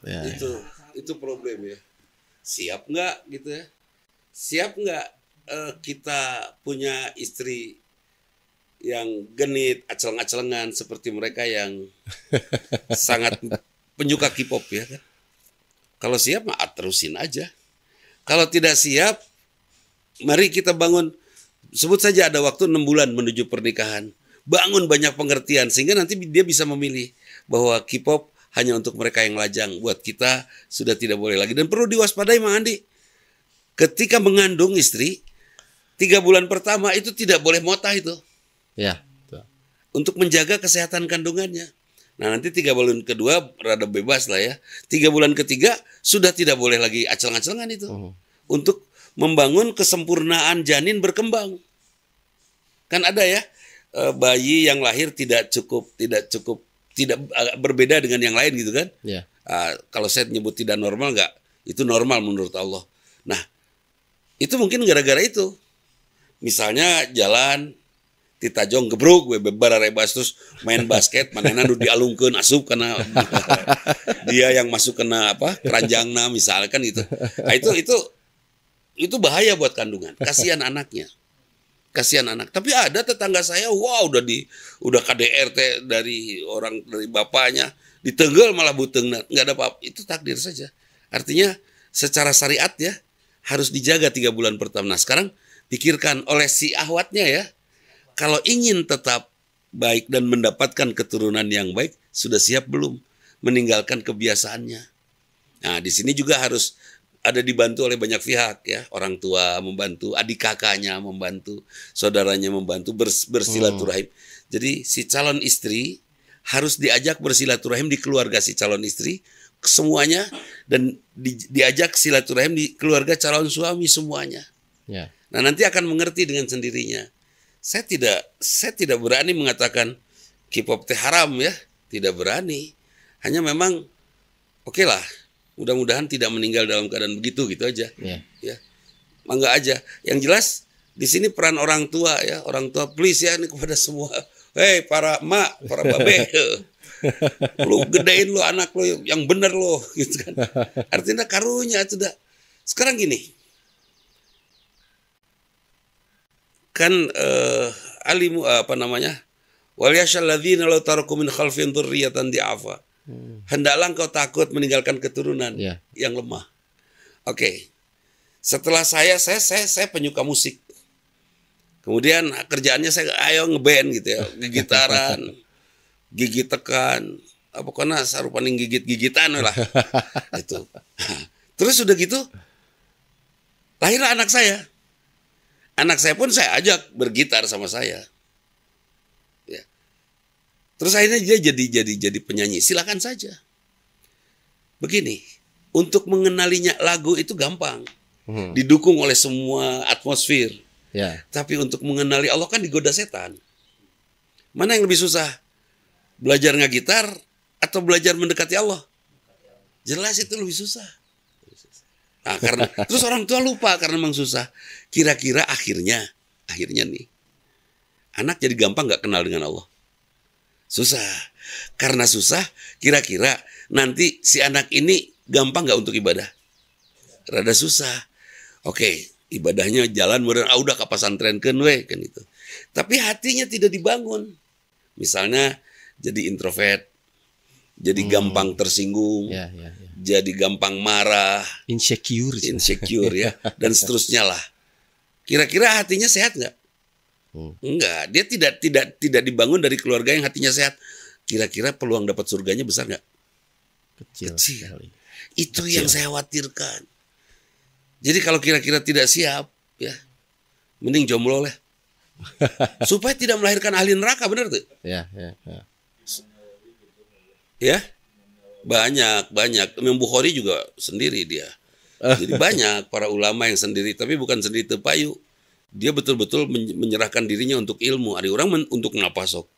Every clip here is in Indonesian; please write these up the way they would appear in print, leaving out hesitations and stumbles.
Ya, itu problem ya. Siap nggak gitu ya? Siap nggak kita punya istri yang genit, acel-acelengan seperti mereka yang sangat penyuka K-pop ya kan? Kalau siap mah terusin aja. Kalau tidak siap, mari kita bangun. Sebut saja ada waktu 6 bulan menuju pernikahan. Bangun banyak pengertian sehingga nanti dia bisa memilih bahwa K-pop hanya untuk mereka yang lajang. Buat kita sudah tidak boleh lagi. Dan perlu diwaspadai Mang Andi. Ketika mengandung istri, 3 bulan pertama itu tidak boleh motah itu. ya. Untuk menjaga kesehatan kandungannya. Nah nanti 3 bulan kedua rada bebas lah ya. 3 bulan ketiga sudah tidak boleh lagi acel-acelengan itu. Untuk membangun kesempurnaan janin berkembang. Kan ada ya bayi yang lahir tidak berbeda dengan yang lain gitu kan. Ya. Kalau saya nyebut tidak normal enggak, itu normal menurut Allah. Nah itu mungkin gara-gara itu. Misalnya jalan Titajong gebruk we bebararebas terus main basket manehna nu dialungkeun asup karena dia yang masuk kena keranjangna misalkan gitu. Nah, itu bahaya buat kandungan. Kasihan anaknya. Kasihan anak. Tapi ada tetangga saya udah KDRT dari bapaknya ditenggel malah butengna. Enggak ada apa-apa. Itu takdir saja. Artinya secara syariat ya harus dijaga 3 bulan pertama. Nah, sekarang pikirkan oleh si ahwatnya ya. Kalau ingin tetap baik dan mendapatkan keturunan yang baik, sudah siap belum meninggalkan kebiasaannya? Nah, di sini juga harus ada dibantu oleh banyak pihak ya. Orang tua membantu, adik kakaknya membantu, saudaranya membantu bersilaturahim. Jadi si calon istri harus diajak bersilaturahim di keluarga si calon istri semuanya dan diajak silaturahim di keluarga calon suami semuanya. Ya. Nah, nanti akan mengerti dengan sendirinya. Saya tidak berani mengatakan K-pop teh haram ya, tidak berani. Hanya memang oke lah, mudah-mudahan tidak meninggal dalam keadaan begitu gitu aja. Ya. Ya, mangga aja. Yang jelas di sini peran orang tua ya, orang tua please ya ini kepada semua. Hei para emak, para babe, lu gedein lu anak lu yang bener lu, gitu kan. Artinya karunya sudah. Sekarang gini. Kan alimu wal yashal ladzina law taraku min khalfihim dzurriyyatan di'afa. Hendaklah engkau takut meninggalkan keturunan yang lemah. Oke. Setelah saya penyuka musik. Kemudian kerjaannya saya ayo ngeband gitu ya, gigitaran, gigit tekan, pokoknya sarupaning gigit-gigitan lah. Itu. Terus udah gitu lahirlah anak saya. Anak saya pun saya ajak bergitar sama saya. Ya. Terus akhirnya dia jadi penyanyi. Silakan saja. Begini, untuk mengenalinya lagu itu gampang. Didukung oleh semua atmosfer. Ya. Tapi untuk mengenali Allah kan digoda setan. Mana yang lebih susah? Belajar ngagitar atau belajar mendekati Allah? Jelas itu lebih susah. Nah, karena terus orang tua lupa karena memang susah. Kira-kira akhirnya nih anak jadi gampang nggak kenal dengan Allah. Susah. Karena susah, kira-kira nanti si anak ini gampang nggak untuk ibadah? Rada susah. Oke, ibadahnya jalan modern. Udah ke pesantren kan itu. Tapi hatinya tidak dibangun. Misalnya jadi introvert, jadi gampang tersinggung, jadi gampang marah, insecure ya, dan seterusnya lah. Kira-kira hatinya sehat nggak? Enggak, dia tidak dibangun dari keluarga yang hatinya sehat. Kira-kira peluang dapat surganya besar nggak? Kecil. Itu yang saya khawatirkan. Jadi kalau kira-kira tidak siap, ya, mending jomblo lah. Supaya tidak melahirkan ahli neraka, benar tuh? Ya, banyak. Imam Bukhari juga sendiri dia. Jadi banyak para ulama yang sendiri, tapi bukan sendiri tepayu. Dia betul-betul menyerahkan dirinya untuk ilmu. Ada orang untuk kenapa sok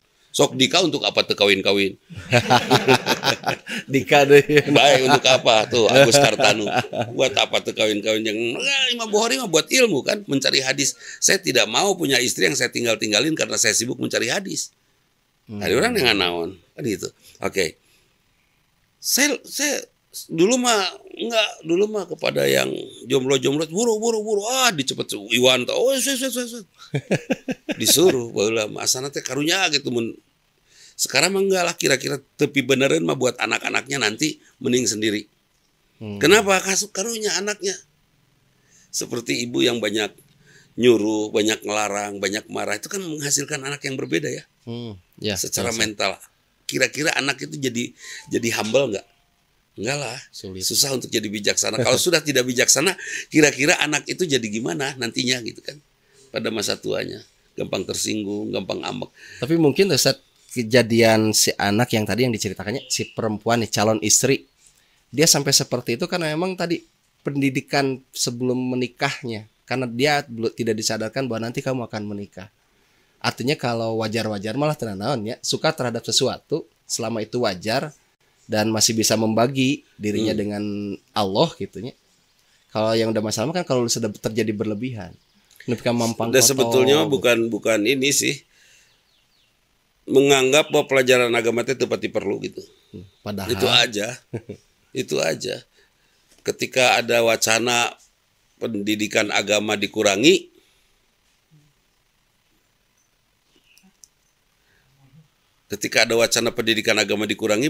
Dika untuk apa tuh kawin-kawin? Dika deh. Baik untuk apa tuh Agus Kartanu? Buat apa tuh kawin-kawin yang Imam Bukhari mah buat ilmu kan, mencari hadis. Saya tidak mau punya istri yang saya tinggalin karena saya sibuk mencari hadis. Ada orang yang naon kan gitu. Oke. Saya dulu mah enggak, dulu mah kepada yang jomblo-jomblo buru dicepet Iwan teh disuruh baheula mah asana teh karunya gitu mun. Sekarang mah enggak lah, kira-kira tepi beneran mah buat anak-anaknya nanti mending sendiri. Kenapa? Karunya anaknya. Seperti ibu yang banyak nyuruh, banyak ngelarang, banyak marah, itu kan menghasilkan anak yang berbeda ya. Ya, Secara mental. Kira-kira anak itu jadi humble enggak? Enggak lah. Sulit. Susah untuk jadi bijaksana. Kalau sudah tidak bijaksana, kira-kira anak itu jadi gimana nantinya gitu kan. Pada masa tuanya. Gampang tersinggung, gampang ambek. Tapi mungkin Ustaz, kejadian si anak yang tadi yang diceritakannya, si perempuan nih, calon istri, dia sampai seperti itu karena memang tadi pendidikan sebelum menikahnya, karena dia tidak disadarkan bahwa nanti kamu akan menikah. Artinya kalau wajar-wajar malah tenanawan ya, suka terhadap sesuatu selama itu wajar dan masih bisa membagi dirinya dengan Allah gitunya. Kalau yang udah masalah kan kalau sudah terjadi berlebihan. Udah sebetulnya bukan ini sih, menganggap bahwa pelajaran agama itu pasti perlu gitu. Padahal itu aja. Itu aja. Ketika ada wacana pendidikan agama dikurangi,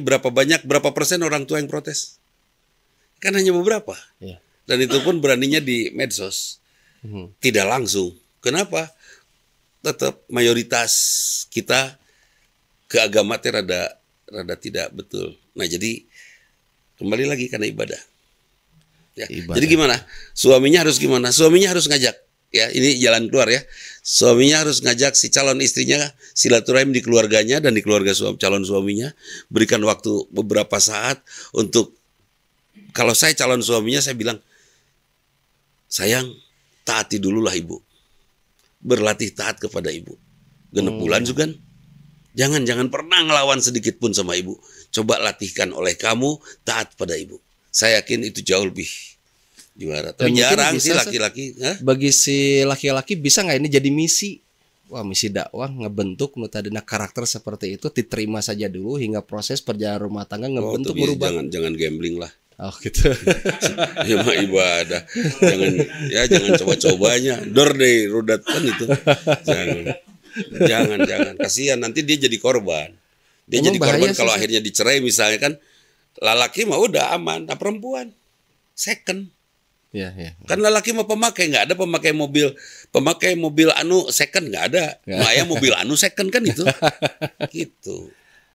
berapa persen orang tua yang protes? Kan hanya beberapa. Ya. Dan itu pun beraninya di medsos. Tidak langsung. Kenapa? Tetap mayoritas kita ke agama itu rada tidak betul. Nah jadi kembali lagi karena ibadah. Ya. Jadi gimana? Suaminya harus gimana? Suaminya harus ngajak. Ya, ini jalan keluar ya. Suaminya harus ngajak si calon istrinya silaturahim di keluarganya dan di keluarga calon suaminya. Berikan waktu beberapa saat untuk, kalau saya calon suaminya saya bilang, sayang, taati dululah ibu. Berlatih taat kepada ibu. Genep bulan juga. Jangan pernah ngelawan sedikit pun sama ibu. Coba latihkan oleh kamu taat pada ibu. Saya yakin itu jauh lebih juara. Tapi jarang sih laki-laki. Bagi si laki-laki bisa nggak ini jadi misi? Wah, misi dakwah ngebentuk nu tadina karakter seperti itu diterima saja dulu hingga proses perjalanan rumah tangga ngebentuk merubah. Jangan gambling lah. Oh gitu. Ya mah ibadah. Jangan coba-cobanya. Dor deh rudat kan itu. Jangan. Kasihan nanti dia jadi korban. Dia jadi korban kalau akhirnya dicerai misalnya kan. Lelaki mah udah aman, nah perempuan second. Ya. Kan lelaki mah pemakai, nggak ada pemakai mobil anu second, nggak ada. Maya mobil anu second kan itu. Gitu.